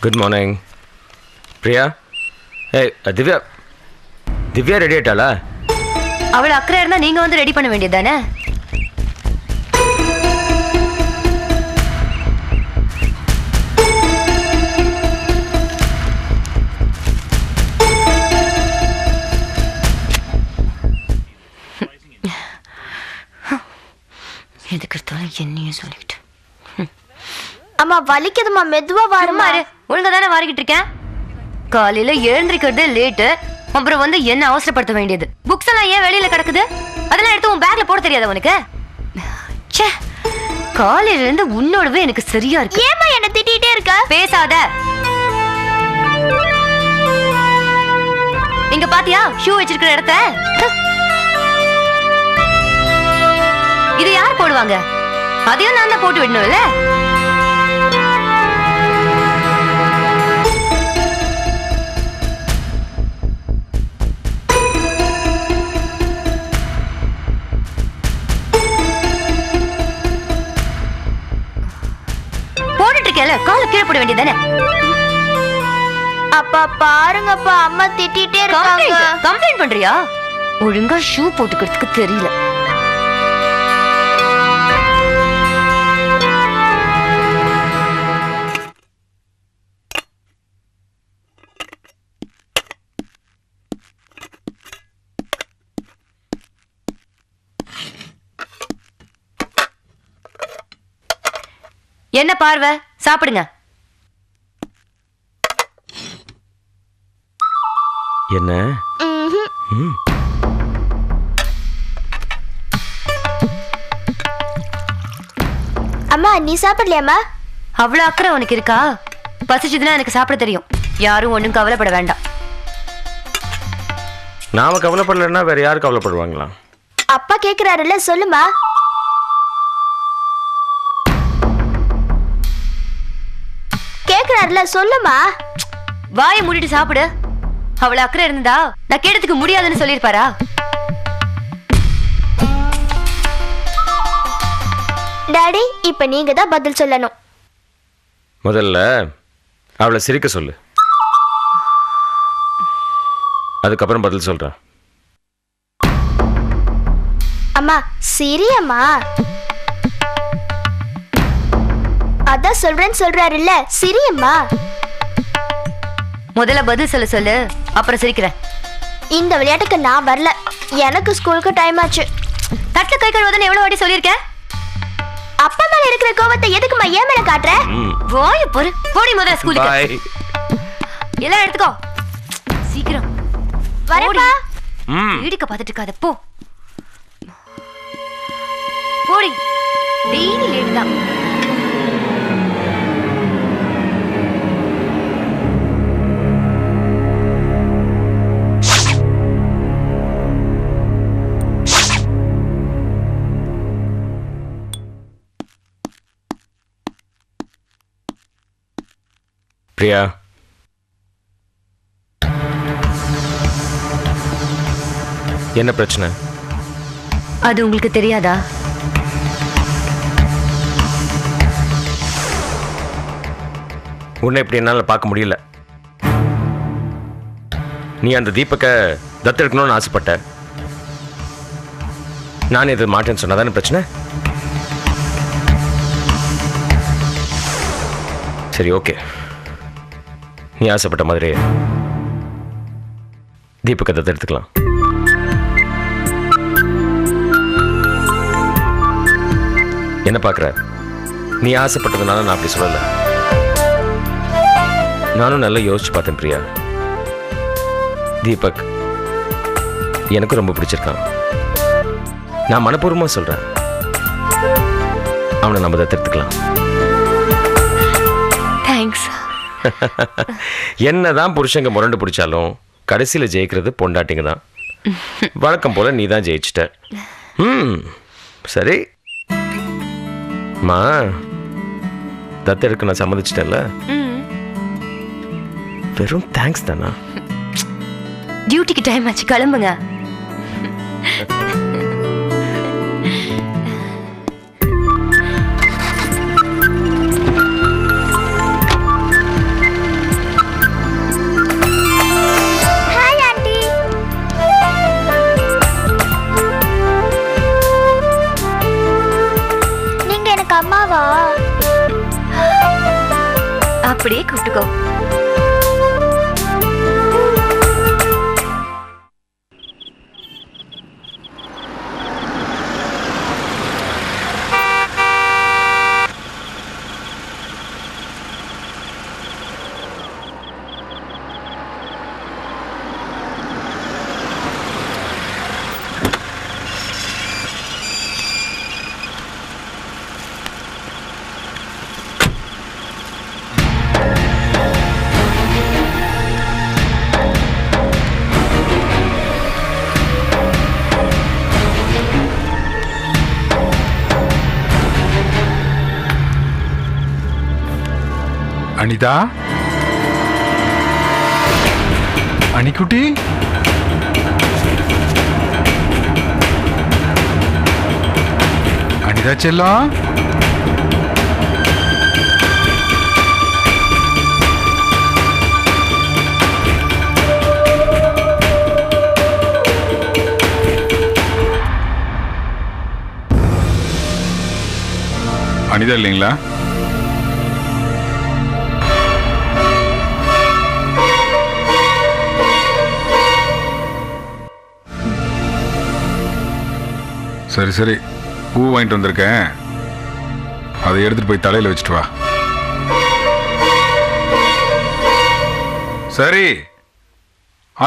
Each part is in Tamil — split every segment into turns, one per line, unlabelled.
Good morning Priya. ஏய் திவ்யா, திவ்யா ரெடி ஆயிட்டாளா?
அவளை அக்கறை இருந்தா நீங்க வந்து ரெடி பண்ண வேண்டியது தானே? எதுக்கு எடுத்தாலும் என்னையும் சொல்லிக்கிட்டு.
அம்மா வலிக்குதுமா, மெதுவா வாருமா.
ஒழுங்கா தானே வாரிக்கிட்டு இருக்கேன். காலையில எழுந்திருக்கிறது லேட்டு, அப்புறம் வந்து என்ன அவசரப்படுத்த வேண்டியது. புக்ஸ் எல்லாம் ஏன் வெளியில கிடக்குது? அதெல்லாம் எடுத்து உன் பேக்ல போட தெரியாத உனக்கு? காலையில இருந்து உன்னோடவே எனக்கு சரியா இருக்கு.
ஏமா என்ன திட்டிட்டே இருக்க?
பேசாத. இங்க பாத்தியா ஷூ வச்சிருக்கிற இடத்த? இது யார் போடுவாங்க? அதையும் நான் தான் போட்டு விடணும்ல. போட்டுட்டு இருக்கேல, கால கீழே போட வேண்டியதானே?
அப்பா பாருங்கப்பா, அம்மா திட்டிட்டே இருக்காங்க.
கம்ப்ளைண்ட் பண்றியா? ஒழுங்கா ஷூ போட்டுக்கிறதுக்கு தெரியல. என்ன பார்வை? சாப்பிடுங்க.
என்ன?
அம்மா நீ சாப்பிடலையாம்மா?
அவ்வளவு அக்கறை உனக்கு இருக்கா? பசிச்சதுன்னா எனக்கு சாப்பிட தெரியும். யாரும் ஒண்ணும் கவலைப்பட வேண்டாம்.
நாம கவலைப்படலன்னா வேற யாரு கவலைப்படுவாங்களா?
அப்பா கேக்குறாருல்ல, சொல்லுமா. கேக்குறாருல, சொல்லுமா.
வாயை மூடிட்டு சாப்பிடு. அவ்வளவு அக்கறை இருந்தா நான் கேட்டதுக்கு முடியாதுன்னு சொல்லிருப்பாரா?
டாடி, இப்ப நீங்க தான் பதில் சொல்லணும்.
முதல்ல அவளை சிரிக்க சொல்லு, அதுக்கப்புறம் பதில் சொல்றேன்.
அம்மா சிரியம்மா. அதான் சொல்றேன்னு சொல்றாருல்ல, சிரியம்மா.
முதல்ல பதில் சொல்ல சொல்லு, அப்புறம் சிரிக்கிறேன்.
இந்த விளையாட்டுக்கு நான் வரல, எனக்கு ஸ்கூலுக்கு டைம் ஆச்சு.
தட்டுல கை கழுவுதுன்னு எவ்வளவு வாட்டி சொல்லியிருக்கேன்?
அப்பா மேல இருக்கிற கோவத்தை எதுக்குமா ஏன் மேல காட்டுற?
வாய பாரு. போடி முதல்ல ஸ்கூலுக்கு. எல்லாம் எடுத்துக்கோ சீக்கிரம்.
வரேப்பா.
வீடுக்க பார்த்துட்டு இருக்காத, போ. போடி. டெய்லி லேட் தான்.
பிரியா, என்ன பிரச்சனை?
அது உங்களுக்கு தெரியாதா?
உன்னை இப்படி என்னால பார்க்க முடியல. நீ அந்த தீபக்கை தத்தெடுக்கணும்னு ஆசைப்பட்ட. நான் இது மாட்டேன்னு சொன்னதானே பிரச்சனை? சரி, ஓகே. நீ ஆசைப்பட்ட மாதிரி தீபக்கை தத்தெடுத்துக்கலாம். என்ன பார்க்குற? நீ ஆசைப்பட்டதுனால நான் அப்படி சொல்லலை. நானும் நல்லா யோசிச்சு பார்த்தேன் பிரியா. தீபக் எனக்கு ரொம்ப பிடிச்சிருக்கான். நான் மனப்பூர்வமாக சொல்கிறேன், அவனை நம்ம தத்தெடுத்துக்கலாம்.
தேங்க்ஸ்.
என்னதான் புருஷங்க முரண்டு பிடிச்சாலும் கடைசியில் ஜெயிக்கிறது பொண்டாட்டிங்க தான். வழக்கம் போல நீ தான் ஜெயிச்சிட்ட. சரி மா, தத்தெடுக்க நான் சம்மதிச்சிட்டேன்ல. வெறும் தேங்க்ஸ் தானா?
டியூட்டிக்கு டைம் ஆச்சு, கிளம்புங்க. அப்படியே கூப்பிட்டுக்கோ.
அனிதா, அனிக்குட்டி, அனிதா செல்லம், அனிதா இல்லைங்களா? சரி சரி, பூ வாங்கிட்டு வந்திருக்கேன், அதை எடுத்துட்டு போய் தலையில வச்சுட்டு வா. சரி,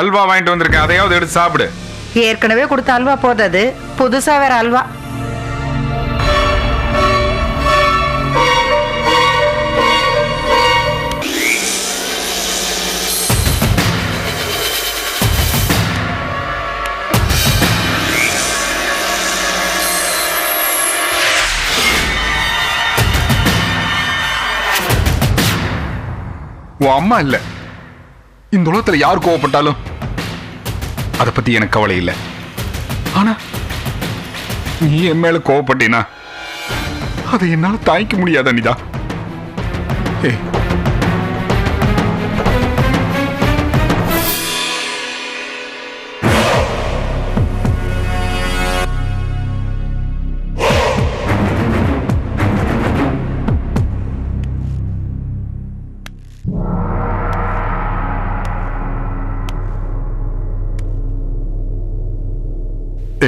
அல்வா வாங்கிட்டு வந்திருக்கேன், அதையாவது எடுத்து சாப்பிடு.
ஏற்கனவே கொடுத்த அல்வா போதாது, புதுசா வேற அல்வா.
உன் அம்மா இல்ல, இந்த உலகத்துல யார் கோவப்பட்டாலும் அதை பத்தி எனக்கு கவலை இல்லை. ஆனா நீ என் மேல கோவப்பட்டீனா அதை என்னால தாங்கிக்க முடியாத அனிதா. ஏய்,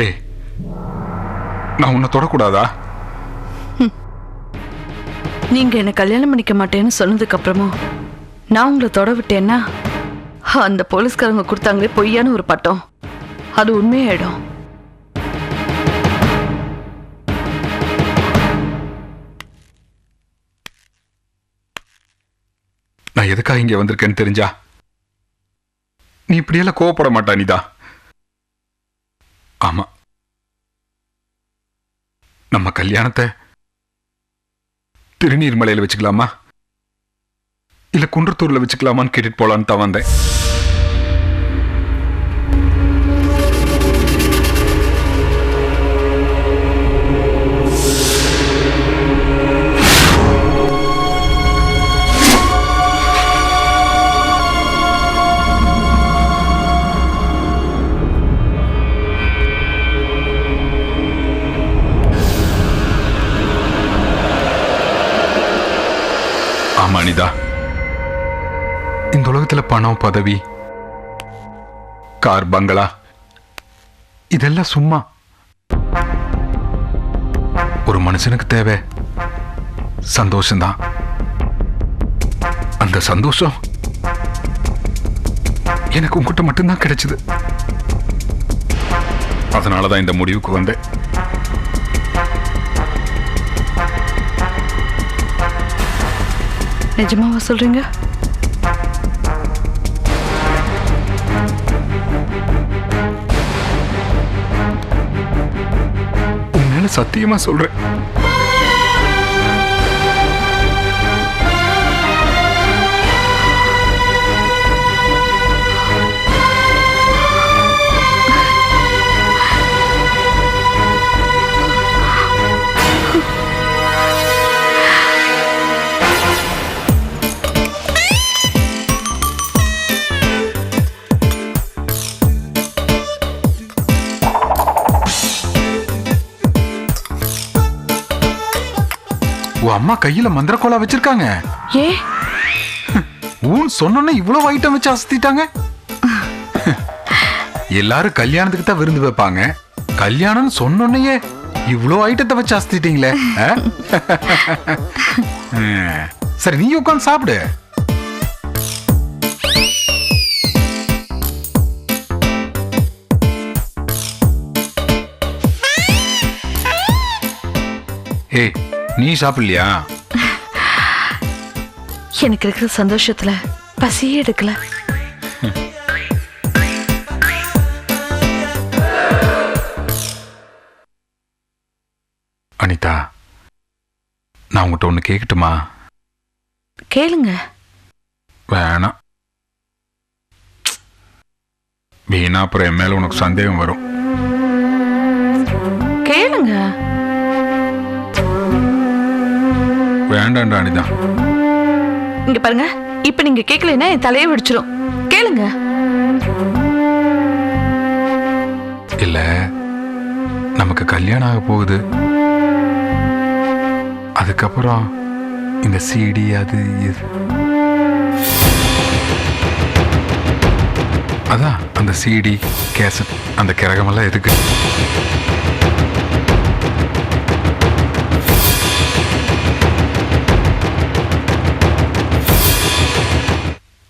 ஏய், நான் உன்னை தொடக்கூடாதா?
நீங்க என்ன கல்யாணம் பண்ணிக்க மாட்டேன்னு சொன்னதுக்கு அப்புறமும் நான் உங்களை தொட விட்டேன்னா அந்த போலீஸ்காரங்க கொடுத்தாங்களே பொய்யான ஒரு பட்டம், அது உண்மையாயிடும்.
நான் எதுக்காக இங்க வந்திருக்கேன்னு தெரிஞ்சா நீ இப்படியெல்லாம் கோவப்பட மாட்டா அனிதா. ஆமா, நம்ம கல்யாணத்தை திருநீர்மலையில வச்சுக்கலாமா இல்ல குன்றத்தூர்ல வச்சுக்கலாமான்னு கேட்டுட்டு போலான்னு தான் வந்தேன். ஆமா அனிதா, இந்த உலகத்துல பணம், பதவி, கார், பங்களா இதெல்லாம் சும்மா. ஒரு மனுஷனுக்கு தேவை சந்தோஷம்தான். அந்த சந்தோஷம் எனக்கு உங்ககிட்ட மட்டும்தான் கிடைச்சது. அதனாலதான் இந்த முடிவுக்கு வந்தேன்.
நிஜமாவா சொல்றீங்க?
உன்னால சத்தியமா சொல்றேன். உன் அம்மா கையில மந்திரக்கோலா வச்சிருக்காங்க.
ஏ,
ஊன் சொன்னோன்னே இவ்வளவு ஐட்டம் வச்சு அசத்திட்டாங்க. எல்லாரும் கல்யாணத்துக்கு தான் விருந்து வைப்பாங்க, கல்யாணம் சொன்னோன்னையே இவ்வளோ ஐட்டத்தை வச்சு அசத்திட்டீங்களே. சரி நீ உட்காந்து சாப்பிடு. ஏய் நீ சாப்பிடலையா?
எனக்கு இருக்கிற சந்தோஷத்துல பசியே எடுக்கல.
அனிதா, நான் உங்ககிட்ட ஒண்ணு கேட்கட்டுமா?
கேளுங்க.
வேணாம், வீணா அப்புறம் என் மேல உனக்கு சந்தேகம் வரும்.
கேளுங்க.
வேண்டாம்டா அனிதா.
இங்க பாருங்க, இப்ப நீங்க கேட்கலைன்னா என் தலையை வெடிச்சிடும். கேளுங்க.
இல்ல, நமக்கு கல்யாணம் ஆக போகுது. அதுக்கப்புறம் இந்த சிடி அது இது, அதான் அந்த சிடி கேசட் அந்த கிரகமெல்லாம் எதுக்கு?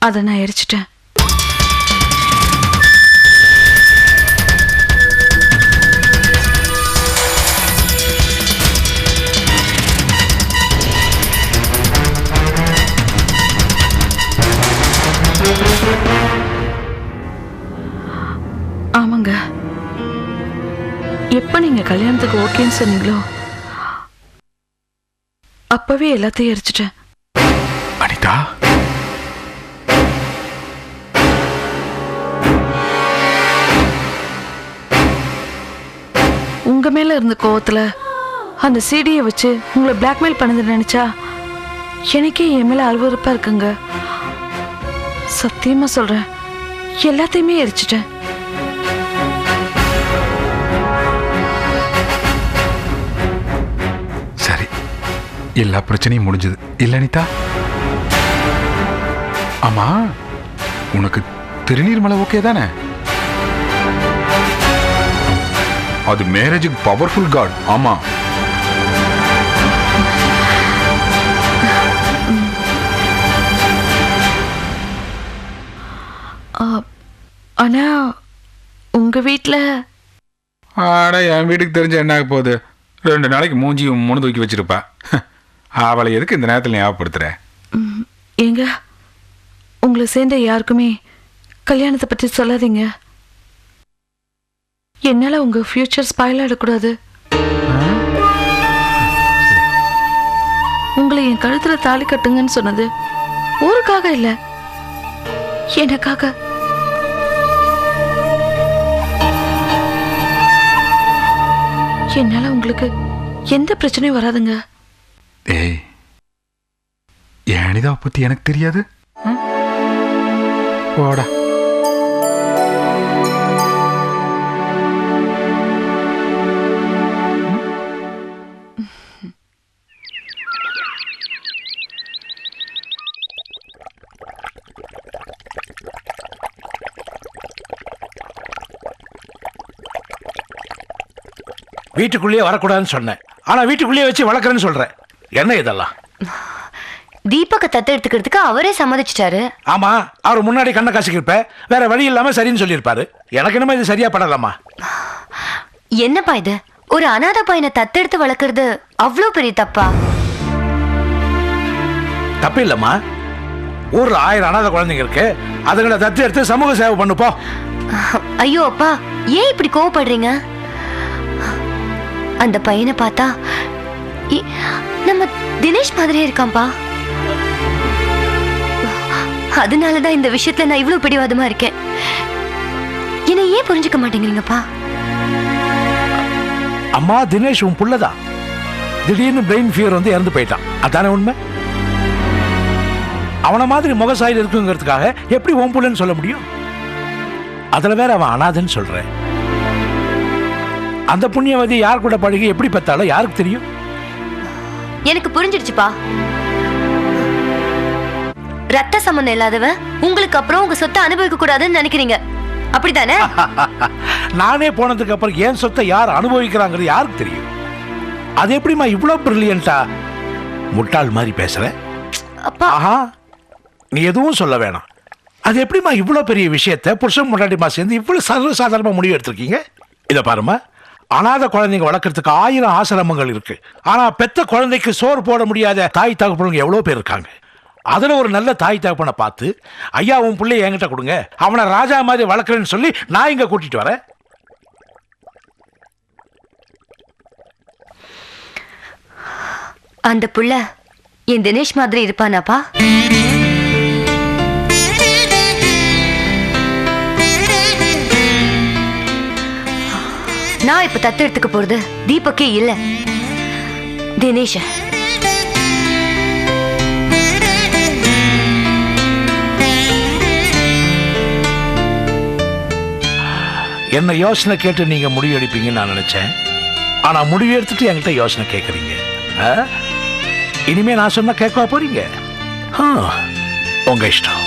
அதை நான் எரிச்சிட்டேன். ஆமாங்க, எப்ப நீங்க கல்யாணத்துக்கு ஓகேன்னு சொன்னீங்களோ அப்பவே எல்லாத்தையும் எரிச்சிட்டேன்.
அனிதா,
உங்க மேல இருந்த கோவத்துல அந்த சிடியை வச்சு உங்களை பிளாக்மெயில் பண்ணது நினைச்சா எனக்கே என் மேல அருவருப்பா இருக்குங்க. சத்தியமா சொல்றேன், எல்லாத்தையுமே எரிச்சிட்டேன்.
சரி, எல்லா பிரச்சனையும் முடிஞ்சது இல்ல அனிதா? ஆமா, உனக்கு திருநீர்மலை ஓகே தானே? அது மேரேஜுக்கு பவர்ஃபுல் காட். ஆமா,
ஆனா உங்க வீட்டுல
ஆடா என் வீட்டுக்கு தெரிஞ்ச என்ன ஆக போகுது? 2 நாளைக்கு மூஞ்சி முன்னு தூக்கி வச்சிருப்பா. அவளை எதுக்கு இந்த நேரத்தில் ஞாபகப்படுத்துற?
ஏங்க, உங்களை சேர்ந்த யாருக்குமே கல்யாணத்தை பற்றி சொல்லாதீங்க. என்னால உங்க ஃபியூச்சர் ஸ்பாயில் ஆயிடக்கூடாது. உங்களை என் கழுத்துல தாலி கட்டுங்கன்னு சொன்னது ஊருக்காக இல்ல, எனக்காக. என்னால உங்களுக்கு எந்த பிரச்சனையும் வராதுங்க.
ஏய், என் அனிதாவை பத்தி எனக்கு தெரியாது. போடா.
வீட்டுக்குள்ளேயே வரக்கூடாதுன்னு சொன்னேன், ஆனா வீட்டுக்குள்ளேயே வச்சு வளர்க்குறேன்னு சொல்றேன். என்ன இதெல்லாம்?
தீபக்க தத்து எடுத்துக்கிறதுக்கு அவரே சம்மதிச்சிட்டாரு.
ஆமா, அவர் முன்னாடி கண்ணை காசிக்கிருப்ப, வேற வழி இல்லாம சரின்னு சொல்லியிருப்பாரு. எனக்கு என்னமா இது சரியா படலாமா?
என்னப்பா இது? ஒரு அனாத பையனை தத்தெடுத்து வளர்க்கறது அவ்வளோ பெரிய தப்பா?
தப்பு இல்லம்மா, ஊர்ல 1000 அனாத குழந்தைங்க இருக்கு, அதுங்களை தத்து எடுத்து சமூக சேவை பண்ணுப்போ.
ஐயோ அப்பா, ஏன் இப்படி கோவப்படுறீங்க? அந்த பையனை பார்த்தா நம்ம தினேஷ் மாதிரியே இருக்கான்பா. அதனாலதான் இந்த விஷயத்துல நான் இவ்வளவு பிடிவாதமா இருக்கேன். என்னை ஏன் புரிஞ்சுக்க மாட்டேங்கிறீங்கப்பா?
அம்மா, தினேஷ் உன் புள்ளதான். திடீர்னு பிரெயின் ஃபீவர் வந்து இறந்து போயிட்டான், அதானே உண்மை? அவனை மாதிரி முகசாயில் இருக்குங்கிறதுக்காக எப்படி உன் புள்ளன்னு சொல்ல முடியும்? அதுல வேற அவன் அனாதன்னு சொல்றேன். அந்த புண்ணியவதி யார் கூட பழகி எப்படி பெத்தாலும் யாருக்கு தெரியும்?
எனக்கு புரிஞ்சிடுச்சுப்பா. ரத்த சம்பந்தம் இல்லாதவன் உங்களுக்கு அப்புறம் உங்க சொத்தை அனுபவிக்க கூடாதுன்னு நினைக்கிறீங்க, அப்படித்தானே?
நானே போனதுக்கு அப்புறம் என் சொத்தை யார் அனுபவிக்கிறாங்கிறது யாருக்கு தெரியும்? அது எப்படிமா இவ்வளவு பிரில்லியண்டா முட்டாள் மாதிரி பேசுற?
அப்பா,
ஆஹா, நீ எதுவும் சொல்ல வேணாம். அது எப்படிமா இவ்வளவு பெரிய விஷயத்தை புருஷன் முன்னாடிமா சேர்ந்து இவ்வளவு சர்வசாதாரணமா முடிவு எடுத்திருக்கீங்க? இதை பாருமா, அனாதை குழந்தைங்க வளர்க்கறதுக்கு 1000 ஆசிரமங்கள் இருக்கு. ஆனா பெத்த குழந்தைக்கு சோறு போட முடியாத தாய் தகப்பனுங்க எவ்வளவு பேர் இருக்காங்க. அதுல ஒரு நல்ல தாய் தகப்பனை பார்த்து, ஐயா உன் பிள்ளைய என்கிட்ட கொடுங்க, அவனை ராஜா மாதிரி வளர்க்குறேன்னு சொல்லி நான் இங்க கூட்டிட்டு வரேன்.
அந்த புள்ள என் தினேஷ் மாதிரி இருப்பானாப்பா? நான் இப்ப தத்து எடுத்துக்க போறது தீபக்கே இல்ல, தினேஷ.
என்ன யோசனை கேட்டு நீங்க முடிவு எடுப்பீங்கன்னு நான் நினைச்சேன். ஆனா முடிவு எடுத்துட்டு என்கிட்ட யோசனை கேட்கறீங்க. இனிமே நான் சொன்னா கேட்கவா போறீங்க? உங்க இஷ்டம்.